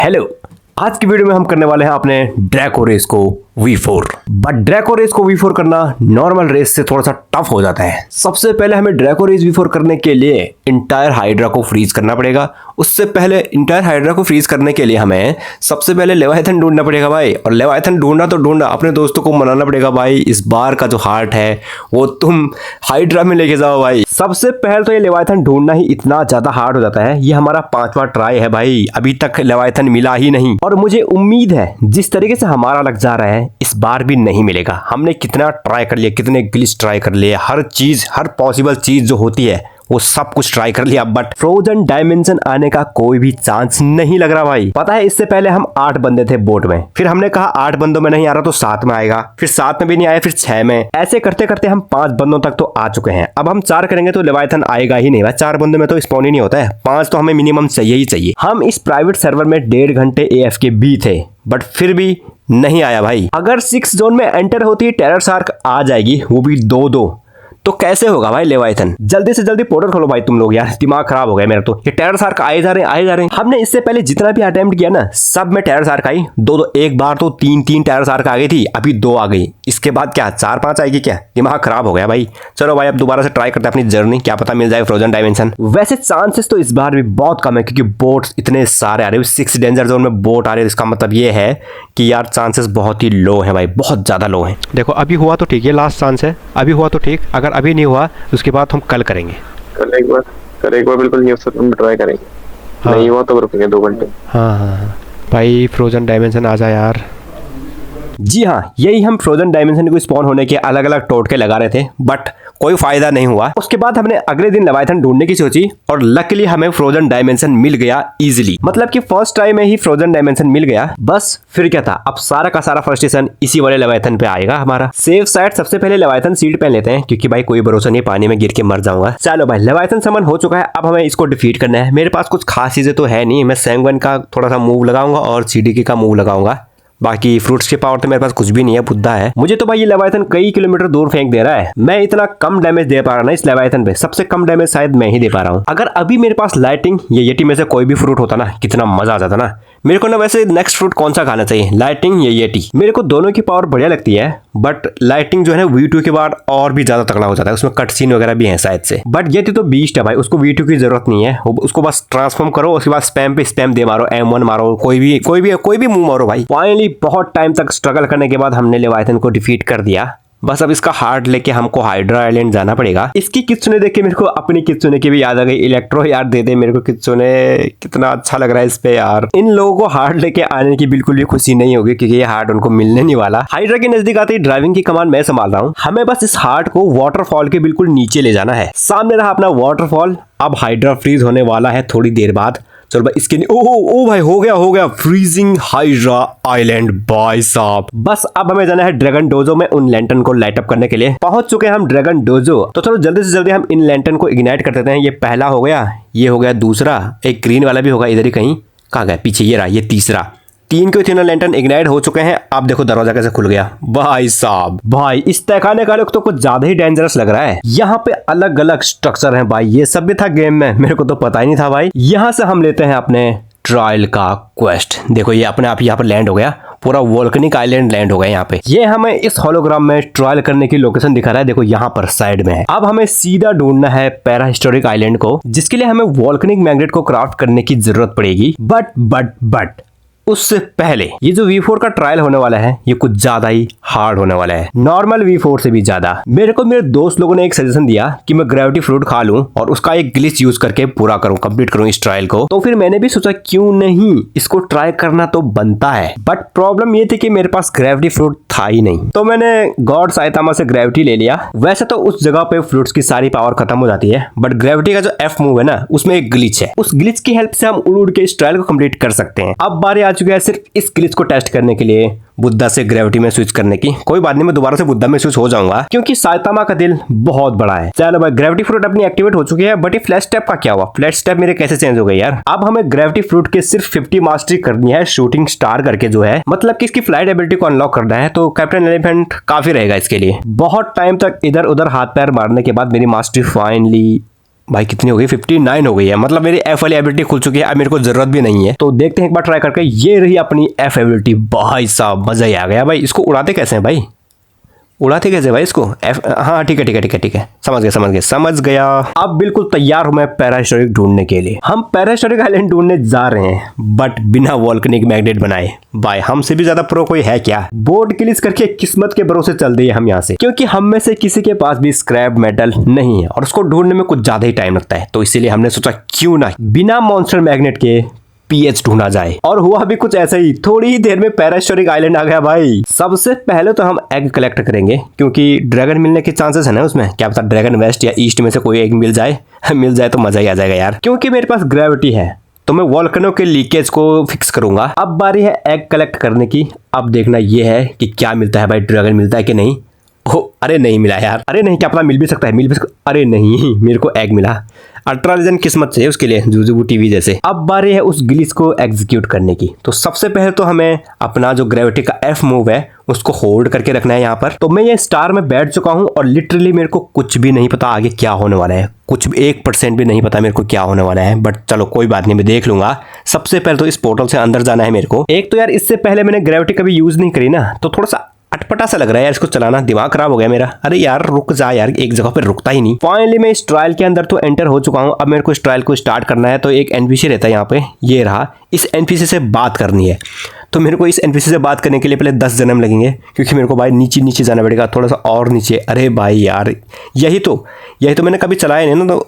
Hello, आज की video में हम करने वाले हैं अपने ड्रैको रेस को V4। बट ड्रैको रेस को V4 करना नॉर्मल रेस से थोड़ा सा टफ हो जाता है। सबसे पहले हमें ड्रैको रेस V4 करने के लिए इंटायर हाइड्रा को फ्रीज करना पड़ेगा। उससे पहले इंटायर हाइड्रा को फ्रीज करने के लिए हमें सबसे पहले लेवाइथन ढूंढना पड़ेगा भाई। और लेवाइथन ढूंढना तो ढूंढना, अपने दोस्तों को मनाना पड़ेगा भाई, इस बार का जो हार्ट है वो तुम हाइड्रा में लेके जाओ भाई। सबसे पहले तो ये लेवाइथन ढूंढना ही इतना ज्यादा हार्ड हो जाता है। ये हमारा 5वां ट्राई है भाई, अभी तक लेवाइथन मिला ही नहीं। और मुझे उम्मीद है जिस तरीके से हमारा लग जा रहा है इस बार भी नहीं मिलेगा। हमने कितना ट्राई कर लिया, कितने ग्लिच ट्राई कर लिए, हर चीज, हर पॉसिबल चीज जो होती है वो सब कुछ ट्राई कर लिया, बट फ्रोजन डायमेंशन आने का कोई भी चांस नहीं लग रहा भाई। पता है, इससे पहले हम 8 बंदे थे बोट में, फिर हमने कहा 8 बंदों में नहीं आ रहा तो 7 में आएगा, फिर 7 में भी नहीं आया, फिर 6 में। ऐसे करते करते हम 5 बंदों तक तो आ चुके हैं। अब हम 4 करेंगे तो लेवाइथन आएगा ही नहीं भाई, 4 बंदों में तो स्पॉन ही नहीं होता है। 5 तो हमें मिनिमम चाहिए ही चाहिए। हम इस प्राइवेट सर्वर में 1.5 घंटे AFK भी थे, बट फिर भी नहीं आया भाई। अगर 6 जोन में एंटर होती है टेरर शार्क आ जाएगी, वो भी 2-2, तो कैसे होगा भाई लेवाइथन। जल्दी से जल्दी पोर्टल खोलो भाई तुम लोग, यार दिमाग खराब हो गया मेरा तो। ये टेरर शार्क आए जा रहे हैं। हमने इससे पहले जितना भी अटेम्प्ट किया ना, सब में टेरर शार्क आई। 2-2, एक बार तो 3-3 टेरर शार्क आ गई थी, अभी 2 आ गई। इसके बाद क्या 4-5 आएगी क्या? दिमाग खराब हो गया भाई। चलो भाई अब दोबारा से ट्राई करते हैं अपनी जर्नी, क्या पता मिल जाए फ्रोजन डायमेंशन। वैसे चांसेस तो इस बार भी बहुत कम है क्योंकि बोट्स इतने सारे आ रहे हैं। 6 डेंजर जोन में बोट आ रहे हैं, इसका मतलब ये है कि यार चांसेस बहुत ही लो है भाई, बहुत ज्यादा लो है। देखो अभी हुआ तो ठीक है, लास्ट चांस है, अभी हुआ तो ठीक। अगर अभी नहीं हुआ उसके बाद हम कल करेंगे। कल एक बार बिल्कुल न्यू सर्वर में ट्राई करेंगे। हाँ। नहीं हुआ तो रुकेंगे 2 घंटे। हाँ भाई फ्रोजन डायमेंशन आ जा यार। जी हाँ, यही हम फ्रोजन डायमेंशन को स्पॉन होने के अलग अलग टोटके लगा रहे थे, बट कोई फायदा नहीं हुआ। उसके बाद हमने अगले दिन लेवाइथन ढूंढने की सोची और लकीली हमें फ्रोजन डायमेंशन मिल गया इजीली। मतलब कि फर्स्ट ट्राई में ही फ्रोजन डायमेंशन मिल गया। बस फिर क्या था, अब सारा का सारा फ्रस्ट्रेशन इसी वाले लेवाइथन पे आएगा हमारा। सेफ साइड सबसे पहले लेवाइथन सीड पहन लेते हैं क्योंकि भाई कोई भरोसा नहीं, पानी में गिर के मर जाऊंगा। चलो भाई लेवाइथन समन हो चुका है, अब हमें इसको डिफीट करना है। मेरे पास कुछ खास चीजें तो है नहीं, मैं सैंगवन का थोड़ा सा मूव लगाऊंगा और CDK का मूव लगाऊंगा। बाकी फ्रूट्स के पावर तो मेरे पास कुछ भी नहीं है, बुद्धा है। मुझे तो भाई ये लेवाइथन कई किलोमीटर दूर फेंक दे रहा है। मैं इतना कम डैमेज दे पा रहा ना इस लेवाइथन पे, सबसे कम डैमेज शायद मैं ही दे पा रहा हूँ। अगर अभी मेरे पास लाइटिंग या येटी में से कोई भी फ्रूट होता ना, कितना मजा आ जाता ना। मेरे को ना वैसे नेक्स्ट फ्रूट कौन सा खाना चाहिए, लाइटिंग या येटी? मेरे को दोनों की पावर बढ़िया लगती है, बट लाइटिंग जो है ना V2 के बाद और भी ज्यादा तगड़ा हो जाता है, उसमें कट सीन वगैरह भी है शायद से। बट येटी तो बीस्ट है भाई, उसको V2 की जरूरत नहीं है। उसको बस ट्रांसफॉर्म करो, उसके बाद स्पैम पे स्पैम दे मारो, M1 मारो, कोई भी मूव मारो भाई। फाइनली बहुत टाइम तक स्ट्रगल करने के बाद हमने लेवाइथन को डिफीट कर दिया। बस अब इसका हार्ट लेके हमको हाइड्रा आइलैंड जाना पड़ेगा। इसकी कित्सुने देख के मेरे को अपनी कित्सुने की भी याद आ गई। इलेक्ट्रो यार दे दे मेरे को कित्सुने, कितना अच्छा लग रहा है इस पे यार। इन लोगों को हार्ट लेके आने की बिल्कुल भी खुशी नहीं होगी क्योंकि ये हार्ट उनको मिलने नहीं वाला। हाइड्रा के नजदीक आते ही ड्राइविंग की कमान मैं संभाल रहा हूँ। हमें बस इस हार्ट को वाटरफॉल के बिल्कुल नीचे ले जाना है। सामने रहा अपना वाटरफॉल। अब हाइड्रा फ्रीज होने वाला है थोड़ी देर बाद। चलो भाई इसके ओ भाई हो गया फ्रीजिंग हाइड्रा आइलैंड भाई साहब। बस अब हमें जाना है ड्रैगन डोजो में उन लैंटर्न को लाइट अप करने के लिए। पहुंच चुके हैं हम ड्रैगन डोजो। तो चलो जल्दी से जल्दी हम इन लैंटर्न को इग्नाइट कर देते हैं। ये पहला हो गया, ये हो गया दूसरा, एक ग्रीन वाला भी होगा इधर ही कहीं। कहाँ गया? पीछे ये रहा, ये तीसरा। 3 के 3 लैंटर्न इग्नाइट हो चुके हैं। आप देखो दरवाजा कैसे खुल गया भाई साहब। भाई इस तहखाने का लोग तो कुछ ज्यादा ही डेंजरस लग रहा है। यहाँ पे अलग अलग स्ट्रक्चर हैं भाई, ये सब भी था गेम में, मेरे को तो पता ही नहीं था भाई। यहाँ से हम लेते हैं अपने ट्रायल का क्वेस्ट। देखो ये अपने आप यहाँ पर लैंड हो गया, पूरा वोल्केनिक आइलैंड लैंड हो गया यहाँ पे। ये हमें इस होलोग्राम में ट्रायल करने की लोकेशन दिखा रहा है, देखो यहाँ पर साइड में है। अब हमें सीधा ढूंढना है पैरा हिस्टोरिक आइलैंड को, जिसके लिए हमें वोल्केनिक मैग्नेट को क्राफ्ट करने की जरूरत पड़ेगी। बट उससे पहले ये जो V4 का ट्रायल होने वाला है ये कुछ ज्यादा ही हार्ड होने वाला है, नॉर्मल V4 से भी ज्यादा। मेरे को मेरे दोस्त लोगों ने एक सजेशन दिया कि मैं ग्रेविटी फ्रूट खा लूं और उसका एक ग्लिच यूज करके पूरा करूं, कंप्लीट करूं इस ट्रायल को। तो फिर मैंने भी सोचा क्यों नहीं, इसको ट्राई करना तो बनता है। बट प्रॉब्लम ये थी कि मेरे पास ग्रेविटी फ्रूट था ही नहीं, तो मैंने गॉड साइतामा से ग्रेविटी ले लिया। वैसे तो उस जगह पे फ्रूट्स की सारी पावर खत्म हो जाती है, बट ग्रेविटी का जो F मूव है ना, उसमें एक ग्लिच है। उस ग्लिच की हेल्प से हम उड़ के इस ट्रायल को कंप्लीट कर सकते हैं। अब बारी आ चुकी है सिर्फ इस ग्लिच को टेस्ट करने के लिए बुद्धा से ग्रेविटी में स्विच करने की। कोई बात नहीं, मैं दोबारा से बुद्धा में स्विच हो जाऊंगा क्योंकि साइतामा का दिल बहुत बड़ा है। चलो भाई ग्रेविटी फ्रूट अपनी एक्टिवेट हो चुकी है, बट ये फ्लैश स्टेप का क्या हुआ? फ्लैश स्टेप मेरे कैसे चेंज हो गए यार? अब हमें ग्रेविटी फ्रूट के सिर्फ 50 मास्टरी करनी है, शूटिंग स्टार करके जो है, मतलब कि इसकी फ्लाइट एबिलिटी को अनलॉक करना है। तो कैप्टन एलिफेंट काफी रहेगा इसके लिए। बहुत टाइम तक इधर उधर हाथ पैर मारने के बाद मेरी मास्टरी फाइनली भाई कितनी हो गई, 59 हो गई है। मतलब मेरी एफ वाली एबिलिटी खुल चुकी है, अब मेरे को जरूरत भी नहीं है। तो देखते हैं एक बार ट्राई करके। ये रही अपनी एफ एबिलिटी। भाई साहब मजा ही आ गया भाई। इसको उड़ाते कैसे हैं भाई, उड़ाते कैसे भाई इसको? हाँ ठीक है ठीक है ठीक है ठीक है, समझ गया। अब बिल्कुल तैयार हूं मैं पैराहिस्टोरिक ढूंढने के लिए। हम पैराहिस्टोरिक आइलैंड ढूंढने जा रहे हैं, बट बिना वोल्केनिक मैग्नेट बनाए। भाई हमसे भी ज्यादा प्रो कोई है क्या? बोर्ड क्लिक करके किस्मत के भरोसे चल दिए हम यहाँ से, क्योंकि हम में से किसी के पास भी स्क्रैप मेटल नहीं है और उसको ढूंढने में कुछ ज्यादा ही टाइम लगता है। तो इसीलिए हमने सोचा क्यों ना बिना मॉन्स्टर मैग्नेट के पीएच ढूंढा जाए। और हुआ भी कुछ ऐसा ही, थोड़ी ही देर में पैराहिस्टोरिक आइलैंड आ गया भाई। सबसे पहले तो हम एग कलेक्ट करेंगे, क्योंकि ड्रैगन मिलने के चांसेस है ना उसमें। क्या पता ड्रैगन वेस्ट या ईस्ट में से कोई एग मिल जाए। मिल जाए तो मजा ही आ जाएगा यार। क्योंकि मेरे पास ग्रेविटी है तो मैं वोल्केनो के लीकेज को फिक्स करूंगा। अब बारी है एग कलेक्ट करने की। अब देखना ये है कि क्या मिलता है भाई, ड्रैगन मिलता है कि नहीं। ओ अरे नहीं मिला यार, अरे नहीं, क्या पता मिल भी सकता है, मिल भी सकता। अरे नहीं, मेरे को एग मिला। अल्ट्रा लेजेंड किस्मत चाहिए उसके लिए, जुजुबू टीवी जैसे। अब बारी है उस ग्लिच को एग्जीक्यूट करने की। तो सबसे पहले तो हमें अपना जो ग्रेविटी का एफ मूव है उसको होल्ड करके रखना है यहाँ पर। तो मैं ये स्टार में बैठ चुका हूँ और लिटरली मेरे को कुछ भी नहीं पता आगे क्या होने वाला है। कुछ 1% भी नहीं पता मेरे को क्या होने वाला है, बट चलो कोई बात नहीं, मैं देख लूंगा। सबसे पहले तो इस पोर्टल से अंदर जाना है मेरे को। एक तो यार इससे पहले मैंने ग्रेविटी कभी यूज नहीं करी ना, तो थोड़ा सा अटपटा सा लग रहा है यार इसको चलाना। दिमाग खराब हो गया मेरा। अरे यार रुक जा यार, एक जगह पे रुकता ही नहीं। फाइनली मैं इस ट्रायल के अंदर तो एंटर हो चुका हूं। अब मेरे को इस ट्रायल को स्टार्ट करना है। तो एक एनपीसी रहता है यहाँ पे, ये रहा। इस एनपीसी से बात करनी है। तो मेरे को इस एनपीसी से बात करने के लिए पहले 10 जन्म लगेंगे, क्योंकि मेरे को भाई नीचे नीचे जाना पड़ेगा, थोड़ा सा और नीचे। अरे भाई यार यही तो मैंने कभी चलाया नहीं ना, तो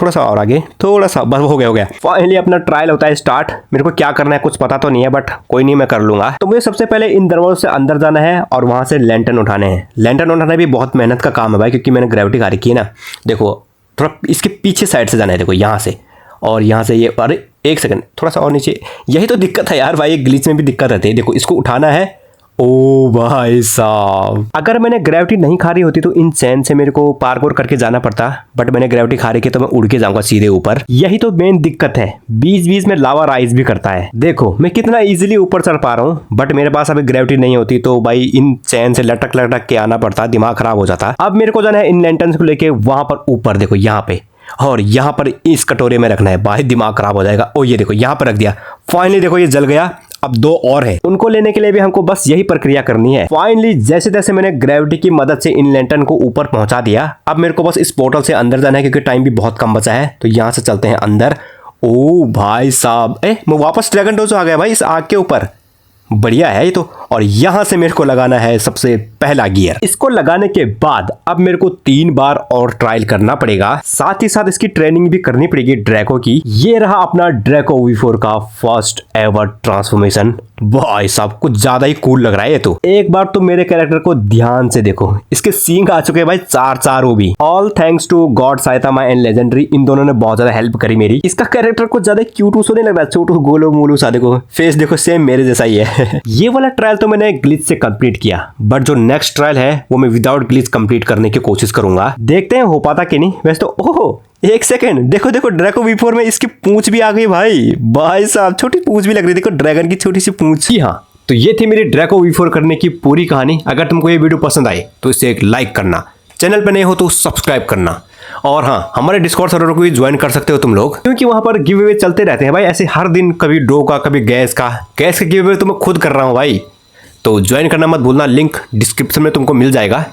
थोड़ा सा और आगे, थोड़ा सा, बस हो गया। फाइनली अपना ट्रायल होता है स्टार्ट। मेरे को क्या करना है कुछ पता तो नहीं है, बट कोई नहीं, मैं कर लूंगा। तो मुझे सबसे पहले इन दरवाजों से अंदर जाना है और वहां से लैंटर्न उठाने हैं। लैंटर्न उठाना भी बहुत मेहनत का काम है भाई, क्योंकि मैंने ग्रेविटी खा रखी है ना। देखो थोड़ा इसके पीछे साइड से जाना है, देखो यहाँ से, और यहाँ से ये। अरे एक सेकंड, थोड़ा सा और नीचे। यही तो दिक्कत है यार भाई, ये ग्लिच में भी दिक्कत रहती है। देखो इसको उठाना है। ओ भाई साहब, अगर मैंने ग्रेविटी नहीं खा रही होती तो इन चैन से मेरे को पार्कोर करके जाना पड़ता, बट मैंने ग्रेविटी खा रही है तो मैं उड़ के जाऊंगा सीधे ऊपर। यही तो मेन दिक्कत है, बीच बीच में लावा राइज भी करता है। देखो मैं कितना इजीली ऊपर चढ़ पा रहा हूँ, बट मेरे पास अभी ग्रेविटी नहीं होती तो भाई इन चैन से लटक लटक के आना पड़ता, दिमाग खराब हो जाता। अब मेरे को जाना है इन लैंटर्न्स को लेके वहां पर ऊपर, देखो यहाँ पे, और यहाँ पर इस कटोरे में रखना है। भाई दिमाग खराब हो जाएगा। ओ ये देखो यहाँ पर रख दिया। फाइनली देखो ये जल गया। अब 2 और है, उनको लेने के लिए भी हमको बस यही प्रक्रिया करनी है। फाइनली जैसे तैसे मैंने ग्रेविटी की मदद से इन लैंटर्न को ऊपर पहुंचा दिया। अब मेरे को बस इस पोर्टल से अंदर जाना है, क्योंकि टाइम भी बहुत कम बचा है। तो यहां से चलते हैं अंदर। ओ भाई साहब, मैं वापस ड्रैगन डोजो आ गया भाई इस आग के ऊपर। बढ़िया है ये तो। और यहां से मेरे को लगाना है सबसे पहला गियर। इसको लगाने के बाद अब मेरे को 3 बार और ट्रायल करना पड़ेगा, साथ ही साथ इसकी ट्रेनिंग भी करनी पड़ेगी ड्रैको की। ये रहा अपना ड्रैको V4 का फर्स्ट एवर ट्रांसफॉर्मेशन। भाई साहब कुछ ज्यादा ही कूल लग रहा है ये तो। एक बार तो मेरे कैरेक्टर को ध्यान से देखो, इसके सींग आ चुके हैं भाई 4 वो भी। All thanks to God Saitama and legendary, इन दोनों ने बहुत ज्यादा हेल्प करी मेरी। इसका कैरेक्टर कुछ ज्यादा क्यूट नहीं लग रहा, छोटू गोलो मोलू सा। देखो फेस देखो सेम मेरे जैसा ही है। ये वाला ट्रायल तो मैंने ग्लिच से कंप्लीट किया, बट जो नेक्स्ट ट्रायल है वो मैं विदाउट ग्लिच कंप्लीट करने की कोशिश करूंगा। देखते हैं हो पाता कि नहीं। वैसे तो ओहो एक सेकंड, देखो देखो ड्रैको V4 में इसकी पूंछ भी आ गई भाई साहब छोटी पूंछ भी लग रही। देखो ड्रैगन की छोटी सी पूंछ। जी हाँ, तो ये थी मेरी ड्रैको V4 करने की पूरी कहानी। अगर तुमको ये वीडियो पसंद आई तो इसे एक लाइक करना, चैनल पे नए हो तो सब्सक्राइब करना, और हाँ हमारे डिस्कॉर्ड सर्वर को भी ज्वाइन कर सकते हो तुम लोग, क्योंकि वहां पर गिव अवे चलते रहते हैं भाई ऐसे हर दिन। कभी डो का, कभी गैस का गिव अवे तो मैं खुद कर रहा हूँ भाई। तो ज्वाइन करना मत भूलना, लिंक डिस्क्रिप्शन में तुमको मिल जाएगा।